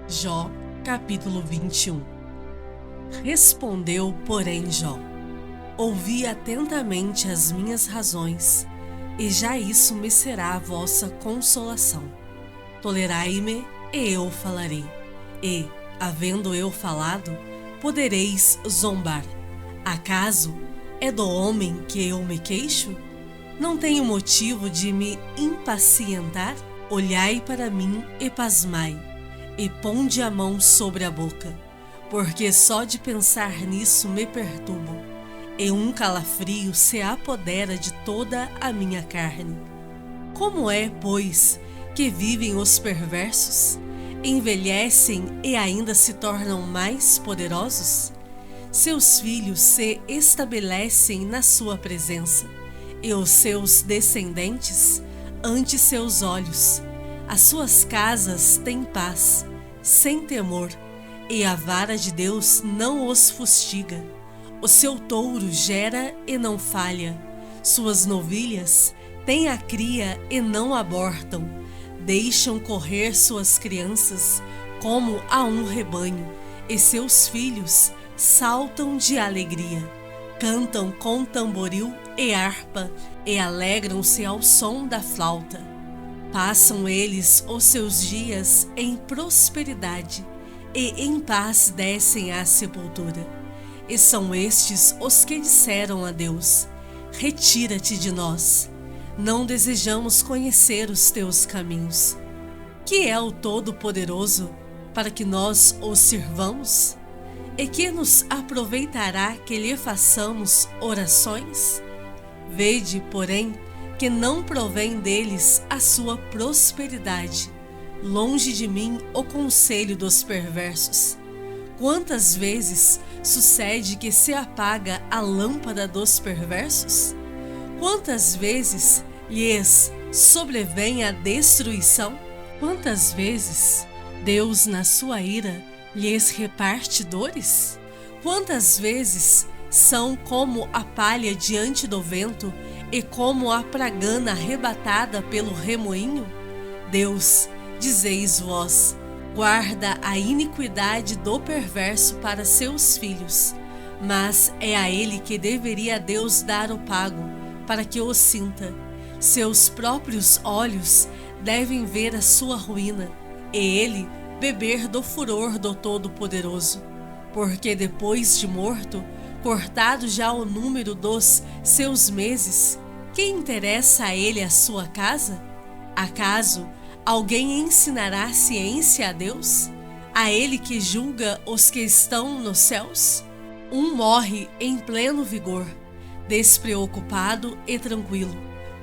Jó, capítulo 21. Respondeu, porém, Jó: ouvi atentamente as minhas razões, e já isso me será a vossa consolação. Tolerai-me, e eu falarei, e, havendo eu falado, podereis zombar. Acaso é do homem que eu me queixo? Não tenho motivo de me impacientar? Olhai para mim e pasmai, e ponde a mão sobre a boca, porque só de pensar nisso me perturbo, e um calafrio se apodera de toda a minha carne. Como é, pois, que vivem os perversos? Envelhecem e ainda se tornam mais poderosos? Seus filhos se estabelecem na sua presença, e os seus descendentes ante seus olhos. As suas casas têm paz, sem temor, e a vara de Deus não os fustiga. O seu touro gera e não falha, suas novilhas têm a cria e não abortam. Deixam correr suas crianças como a um rebanho, e seus filhos saltam de alegria. Cantam com tamboril e harpa, e alegram-se ao som da flauta. Passam eles os seus dias em prosperidade, e em paz descem à sepultura. E são estes os que disseram a Deus: retira-te de nós. Não desejamos conhecer os teus caminhos. Que é o Todo-Poderoso para que nós o sirvamos? E que nos aproveitará que lhe façamos orações? Vede, porém, que não provém deles a sua prosperidade. Longe de mim o conselho dos perversos. Quantas vezes sucede que se apaga a lâmpada dos perversos? Quantas vezes lhes sobrevém a destruição? Quantas vezes Deus, na sua ira, lhes reparte dores? Quantas vezes são como a palha diante do vento e como a pragana arrebatada pelo remoinho? Deus, dizeis vós, guarda a iniquidade do perverso para seus filhos, mas é a ele que deveria Deus dar o pago, para que o sinta. Seus próprios olhos devem ver a sua ruína, e ele beber do furor do Todo-Poderoso. Porque depois de morto, cortado já o número dos seus meses, que interessa a ele a sua casa? Acaso alguém ensinará ciência a Deus? A ele que julga os que estão nos céus? Um morre em pleno vigor, despreocupado e tranquilo,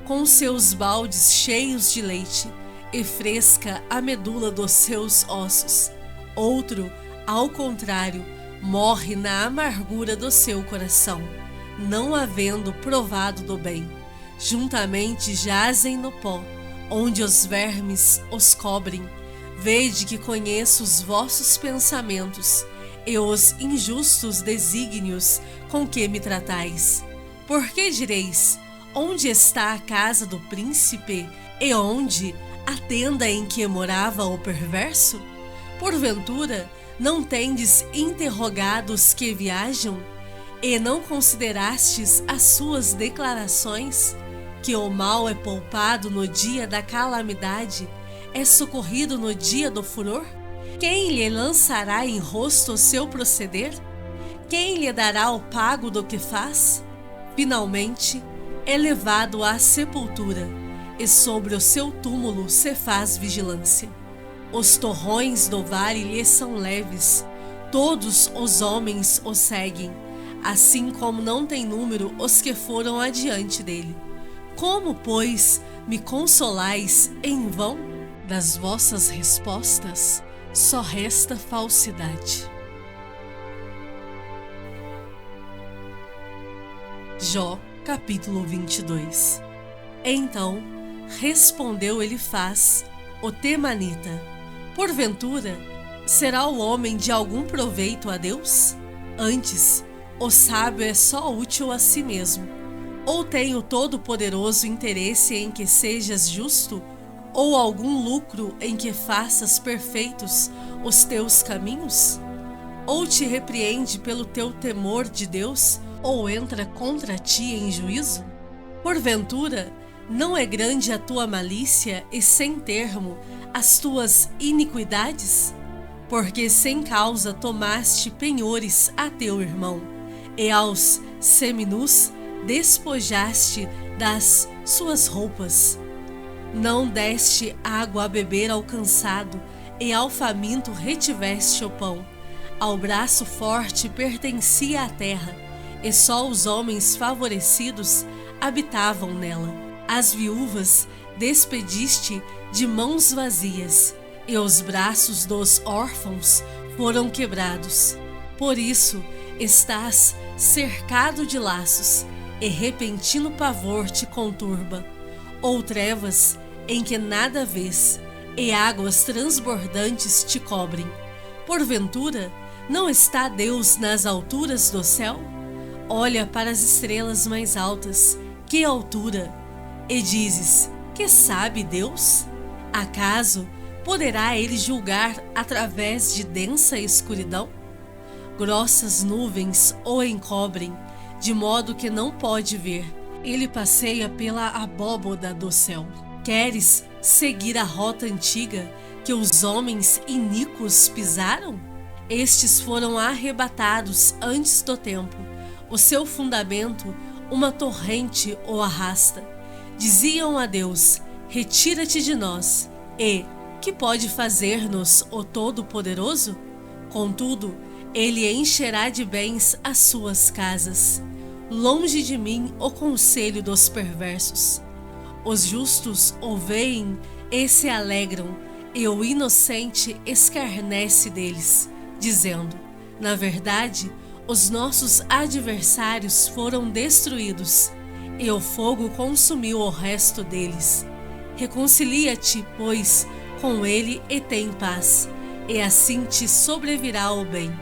com seus baldes cheios de leite, e fresca a medula dos seus ossos. Outro, ao contrário, morre na amargura do seu coração, não havendo provado do bem. Juntamente jazem no pó, onde os vermes os cobrem. Vede que conheço os vossos pensamentos, e os injustos desígnios com que me tratais. Por que direis: onde está a casa do príncipe, e onde a tenda em que morava o perverso? Porventura, não tendes interrogado os que viajam, e não considerastes as suas declarações, que o mal é poupado no dia da calamidade, é socorrido no dia do furor? Quem lhe lançará em rosto o seu proceder? Quem lhe dará o pago do que faz? Finalmente, é levado à sepultura, e sobre o seu túmulo se faz vigilância. Os torrões do vale lhe são leves, todos os homens o seguem, assim como não tem número os que foram adiante dele. Como, pois, me consolais em vão? Das vossas respostas só resta falsidade. Jó, capítulo 22. Então respondeu Elifaz, o temanita: porventura, será o homem de algum proveito a Deus? Antes, o sábio é só útil a si mesmo. Ou tem o Todo-Poderoso interesse em que sejas justo? Ou algum lucro em que faças perfeitos os teus caminhos? Ou te repreende pelo teu temor de Deus, ou entra contra ti em juízo? Porventura, não é grande a tua malícia e sem termo as tuas iniquidades? Porque sem causa tomaste penhores a teu irmão, e aos seminus despojaste das suas roupas. Não deste água a beber ao cansado, e ao faminto retiveste o pão. Ao braço forte pertencia a terra, e só os homens favorecidos habitavam nela. As viúvas despediste de mãos vazias, e os braços dos órfãos foram quebrados. Por isso estás cercado de laços, e repentino pavor te conturba. Ou trevas em que nada vês, e águas transbordantes te cobrem. Porventura, não está Deus nas alturas do céu? Olha para as estrelas mais altas, que altura! E dizes, que sabe Deus? Acaso poderá ele julgar através de densa escuridão? Grossas nuvens o encobrem, de modo que não pode ver. Ele passeia pela abóboda do céu. Queres seguir a rota antiga que os homens iníquos pisaram? Estes foram arrebatados antes do tempo. O seu fundamento, uma torrente o arrasta. Diziam a Deus, retira-te de nós. E, que pode fazer-nos o Todo-Poderoso? Contudo, ele encherá de bens as suas casas. Longe de mim o conselho dos perversos. Os justos o veem e se alegram, e o inocente escarnece deles, dizendo, na verdade, os nossos adversários foram destruídos, e o fogo consumiu o resto deles. Reconcilia-te, pois, com ele e tem paz, e assim te sobrevirá o bem.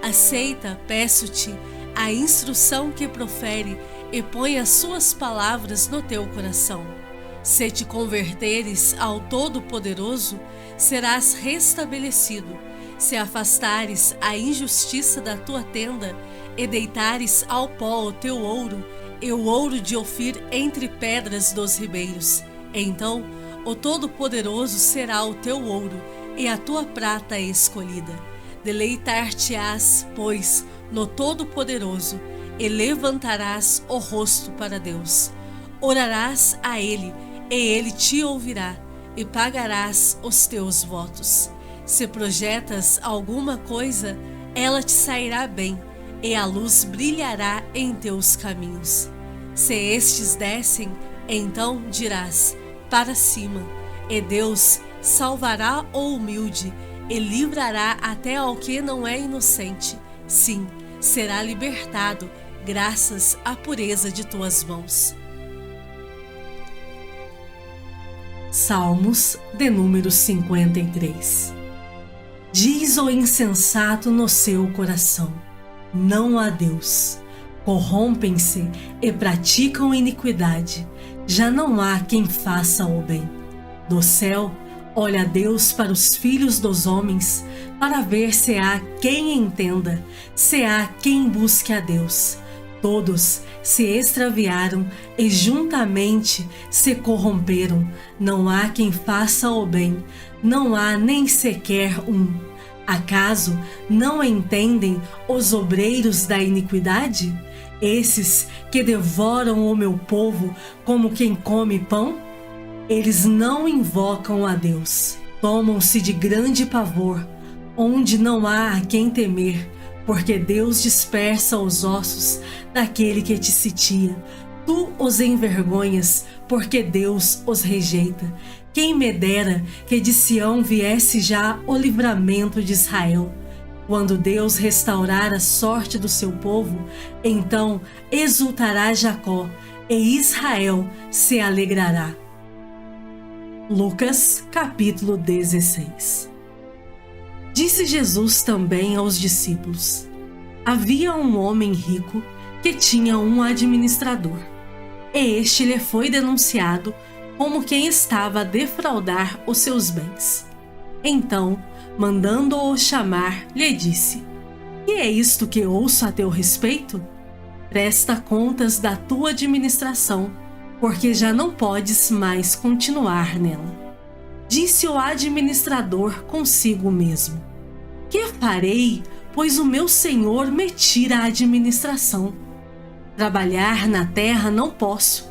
Aceita, peço-te, a instrução que profere e põe as suas palavras no teu coração. Se te converteres ao Todo-Poderoso, serás restabelecido. Se afastares a injustiça da tua tenda e deitares ao pó o teu ouro e o ouro de Ofir entre pedras dos ribeiros, então o Todo-Poderoso será o teu ouro e a tua prata escolhida. Deleitar-te-ás, pois, no Todo-Poderoso, e levantarás o rosto para Deus. Orarás a Ele, e Ele te ouvirá, e pagarás os teus votos. Se projetas alguma coisa, ela te sairá bem, e a luz brilhará em teus caminhos. Se estes descem, então dirás, para cima, e Deus salvará o humilde, e livrará até ao que não é inocente. Sim, será libertado, graças à pureza de tuas mãos. Salmos de número 53. Diz o insensato no seu coração, não há Deus. Corrompem-se e praticam iniquidade, já não há quem faça o bem. Do céu, olha Deus para os filhos dos homens, para ver se há quem entenda, se há quem busque a Deus. Todos se extraviaram e juntamente se corromperam. Não há quem faça o bem, não há nem sequer um. Acaso não entendem os obreiros da iniquidade? Esses que devoram o meu povo como quem come pão? Eles não invocam a Deus, tomam-se de grande pavor, onde não há a quem temer, porque Deus dispersa os ossos daquele que te sitia. Tu os envergonhas, porque Deus os rejeita. Quem me dera que de Sião viesse já o livramento de Israel. Quando Deus restaurar a sorte do seu povo, então exultará Jacó, e Israel se alegrará. Lucas, capítulo 16. Disse Jesus também aos discípulos: havia um homem rico que tinha um administrador, e este lhe foi denunciado como quem estava a defraudar os seus bens. Então mandando-o chamar, lhe disse: que é isto que ouço a teu respeito? Presta contas da tua administração, porque já não podes mais continuar nela. Disse o administrador consigo mesmo: que farei, pois o meu senhor me tira a administração? Trabalhar na terra não posso,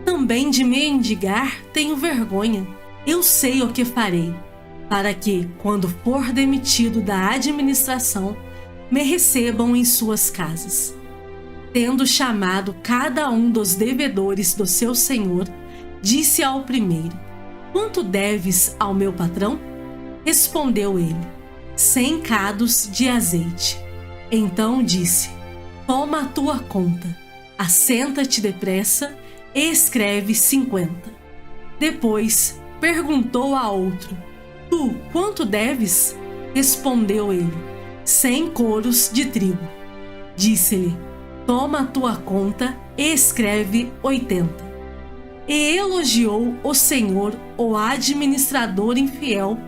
também de mendigar tenho vergonha. Eu sei o que farei, para que, quando for demitido da administração, me recebam em suas casas. Tendo chamado cada um dos devedores do seu senhor, disse ao primeiro: quanto deves ao meu patrão? Respondeu ele: 100 cados de azeite. Então disse: toma a tua conta, assenta-te depressa e escreve 50. Depois perguntou a outro: tu quanto deves? Respondeu ele: 100 coros de trigo. Disse-lhe: toma a tua conta e escreve 80. E elogiou o Senhor o administrador infiel,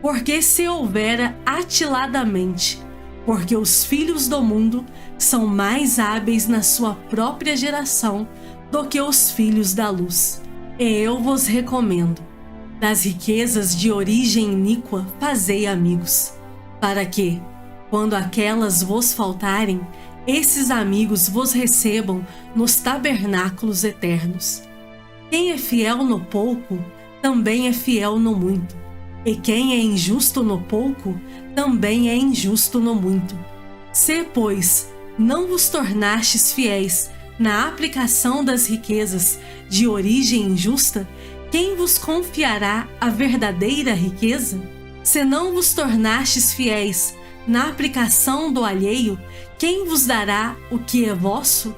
porque se houvera atiladamente, porque os filhos do mundo são mais hábeis na sua própria geração do que os filhos da luz. E eu vos recomendo: das riquezas de origem iníqua fazei amigos, para que, quando aquelas vos faltarem, esses amigos vos recebam nos tabernáculos eternos. Quem é fiel no pouco, também é fiel no muito. E quem é injusto no pouco, também é injusto no muito. Se, pois, não vos tornastes fiéis na aplicação das riquezas de origem injusta, quem vos confiará a verdadeira riqueza? Se não vos tornastes fiéis na aplicação do alheio, quem vos dará o que é vosso?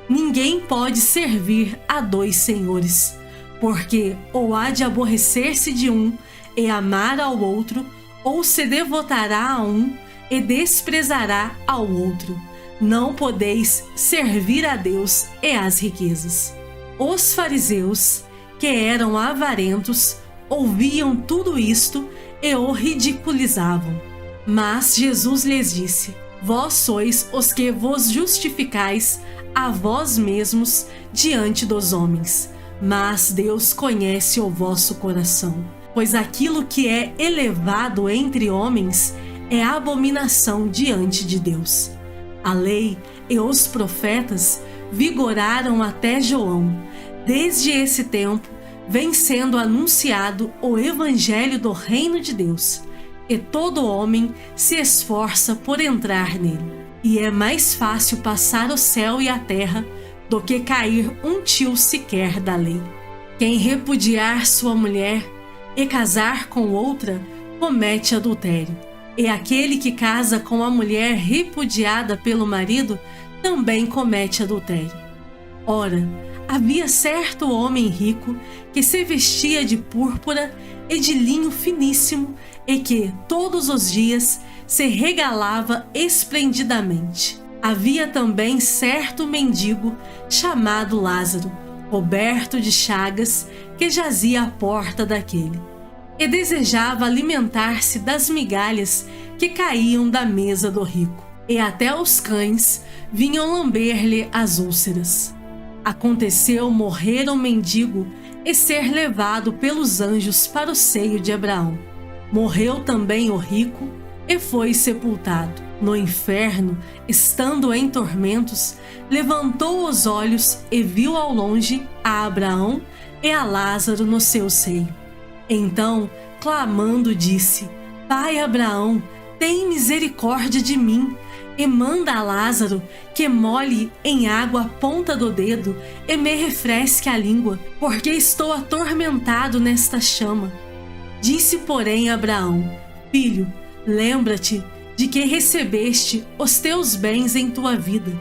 Ninguém pode servir a dois senhores, porque ou há de aborrecer-se de um e amar ao outro, ou se devotará a um e desprezará ao outro. Não podeis servir a Deus e às riquezas. Os fariseus, que eram avarentos, ouviam tudo isto e o ridiculizavam. Mas Jesus lhes disse: vós sois os que vos justificais a vós mesmos diante dos homens, mas Deus conhece o vosso coração. Pois aquilo que é elevado entre homens é abominação diante de Deus. A lei e os profetas vigoraram até João. Desde esse tempo vem sendo anunciado o evangelho do reino de Deus, e todo homem se esforça por entrar nele. E é mais fácil passar o céu e a terra do que cair um tio sequer da lei. Quem repudiar sua mulher e casar com outra, comete adultério. E aquele que casa com a mulher repudiada pelo marido, também comete adultério. Ora, havia certo homem rico que se vestia de púrpura e de linho finíssimo e que, todos os dias, se regalava esplendidamente. Havia também certo mendigo chamado Lázaro, coberto de chagas, que jazia à porta daquele, e desejava alimentar-se das migalhas que caíam da mesa do rico, e até os cães vinham lamber-lhe as úlceras. Aconteceu morrer o mendigo e ser levado pelos anjos para o seio de Abraão. Morreu também o rico e foi sepultado. No inferno, estando em tormentos, levantou os olhos e viu ao longe a Abraão e a Lázaro no seu seio. Então, clamando, disse: Pai Abraão, tem misericórdia de mim, e manda a Lázaro que molhe em água a ponta do dedo e me refresque a língua, porque estou atormentado nesta chama. Disse, porém, Abraão: Filho, lembra-te de que recebeste os teus bens em tua vida,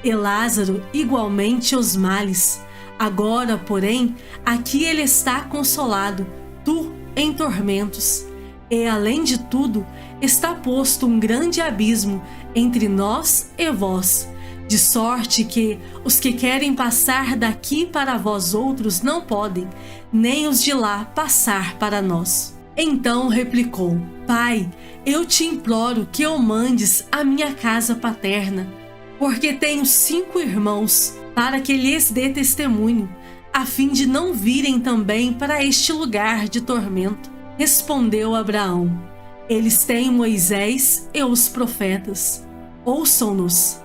e Lázaro igualmente os males. Agora, porém, aqui ele está consolado, tu em tormentos. E, além de tudo, está posto um grande abismo entre nós e vós, de sorte que os que querem passar daqui para vós outros não podem, nem os de lá passar para nós. Então replicou: Pai, Eu te imploro que o mandes à minha casa paterna, porque tenho 5 irmãos, para que lhes dê testemunho, a fim de não virem também para este lugar de tormento. Respondeu Abraão: eles têm Moisés e os profetas. Ouçam-nos.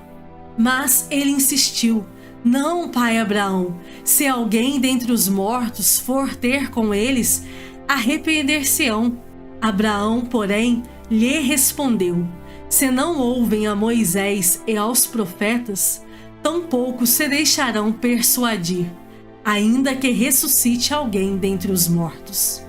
Mas ele insistiu: não, pai Abraão, se alguém dentre os mortos for ter com eles, arrepender-se-ão. Abraão, porém, lhe respondeu: se não ouvem a Moisés e aos profetas, tampouco se deixarão persuadir, ainda que ressuscite alguém dentre os mortos.